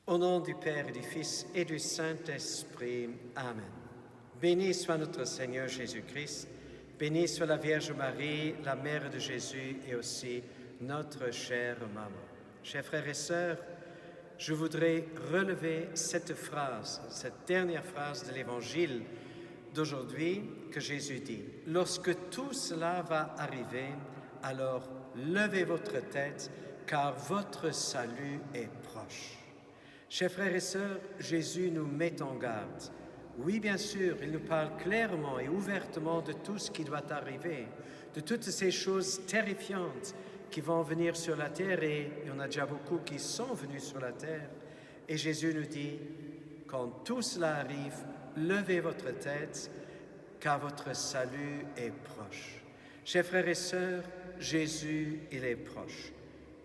Au nom du Père et du Fils et du Saint-Esprit. Amen. Béni soit notre Seigneur Jésus-Christ, béni soit la Vierge Marie, la Mère de Jésus et aussi notre chère maman. Chers frères et sœurs, je voudrais relever cette phrase, cette dernière phrase de l'Évangile d'aujourd'hui que Jésus dit. Lorsque tout cela va arriver, alors levez votre tête, car votre salut est proche. Chers frères et sœurs, Jésus nous met en garde. Oui, bien sûr, il nous parle clairement et ouvertement de tout ce qui doit arriver, de toutes ces choses terrifiantes qui vont venir sur la terre, et il y en a déjà beaucoup qui sont venus sur la terre. Et Jésus nous dit, quand tout cela arrive, levez votre tête, car votre salut est proche. Chers frères et sœurs, Jésus, il est proche.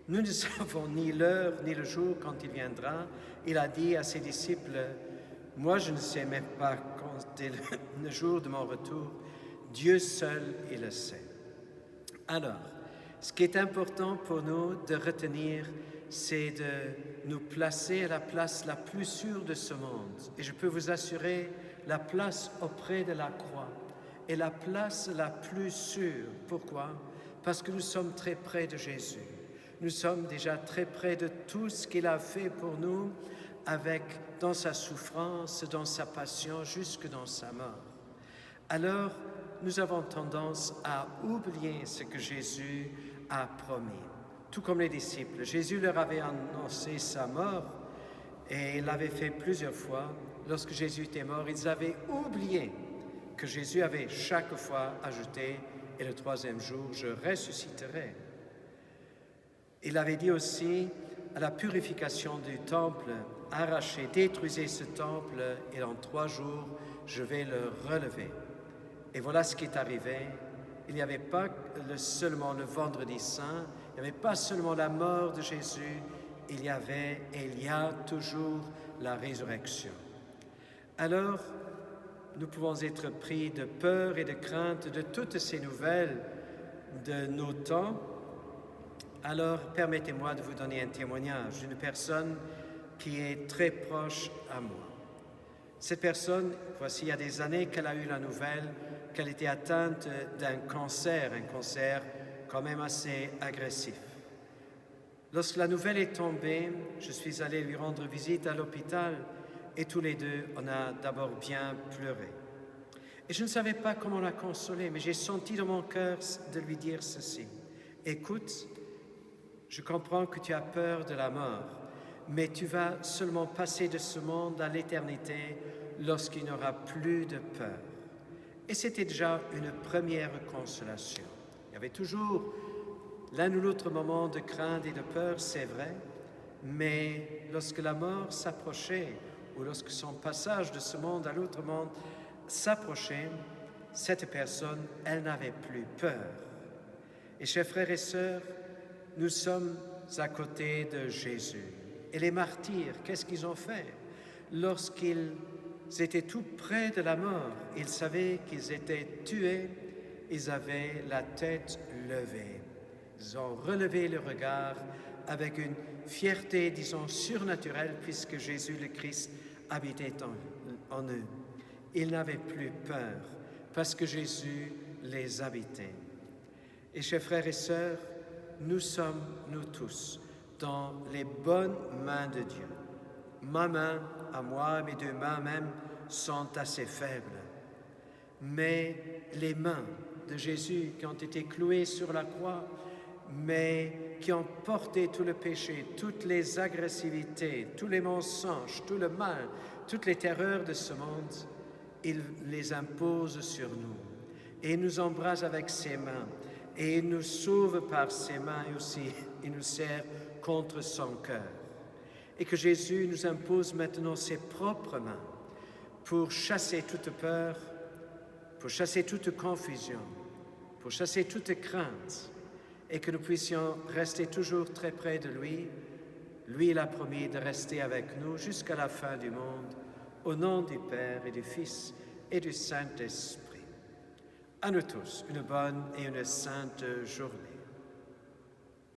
Nous ne savons ni l'heure ni le jour quand il viendra. Il a dit à ses disciples, « Moi, je ne sais même pas quand est le jour de mon retour. Dieu seul, il le sait. » Alors, ce qui est important pour nous de retenir, c'est de nous placer à la place la plus sûre de ce monde. Et je peux vous assurer, la place auprès de la croix est la place la plus sûre. Pourquoi? Parce que nous sommes très près de Jésus. Nous sommes déjà très près de tout ce qu'il a fait pour nous, dans sa souffrance, dans sa passion, jusque dans sa mort. Alors, nous avons tendance à oublier ce que Jésus a promis. Tout comme les disciples, Jésus leur avait annoncé sa mort et il l'avait fait plusieurs fois. Lorsque Jésus était mort, ils avaient oublié que Jésus avait chaque fois ajouté « Et le troisième jour, je ressusciterai ». Il avait dit aussi à la purification du temple, arrachez, détruisez ce temple et en 3 jours, je vais le relever. Et voilà ce qui est arrivé. Il n'y avait pas seulement le vendredi saint, il n'y avait pas seulement la mort de Jésus, il y avait et il y a toujours la résurrection. Alors, nous pouvons être pris de peur et de crainte de toutes ces nouvelles de nos temps. Alors, permettez-moi de vous donner un témoignage d'une personne qui est très proche à moi. Cette personne, voici il y a des années qu'elle a eu la nouvelle qu'elle était atteinte d'un cancer, un cancer quand même assez agressif. Lorsque la nouvelle est tombée, je suis allé lui rendre visite à l'hôpital et tous les deux, on a d'abord bien pleuré. Et je ne savais pas comment la consoler, mais j'ai senti dans mon cœur de lui dire ceci. Écoute, je comprends que tu as peur de la mort, mais tu vas seulement passer de ce monde à l'éternité lorsqu'il n'y aura plus de peur. Et c'était déjà une première consolation. Il y avait toujours l'un ou l'autre moment de crainte et de peur, c'est vrai, mais lorsque la mort s'approchait, ou lorsque son passage de ce monde à l'autre monde s'approchait, cette personne, elle n'avait plus peur. Et chers frères et sœurs, nous sommes à côté de Jésus. Et les martyrs, qu'est-ce qu'ils ont fait? Lorsqu'ils étaient tout près de la mort, ils savaient qu'ils étaient tués, ils avaient la tête levée. Ils ont relevé le regard avec une fierté, disons, surnaturelle, puisque Jésus le Christ habitait en eux. Ils n'avaient plus peur, parce que Jésus les habitait. Et chers frères et sœurs, nous sommes, nous tous, dans les bonnes mains de Dieu. Ma main, à moi, mes 2 mains même, sont assez faibles. Mais les mains de Jésus qui ont été clouées sur la croix, mais qui ont porté tout le péché, toutes les agressivités, tous les mensonges, tout le mal, toutes les terreurs de ce monde, il les impose sur nous. Et il nous embrasse avec ses mains. Et il nous sauve par ses mains et aussi il nous serre contre son cœur. Et que Jésus nous impose maintenant ses propres mains pour chasser toute peur, pour chasser toute confusion, pour chasser toute crainte, et que nous puissions rester toujours très près de lui. Lui, il a promis de rester avec nous jusqu'à la fin du monde, au nom du Père et du Fils et du Saint-Esprit. À nous tous, une bonne et une sainte journée.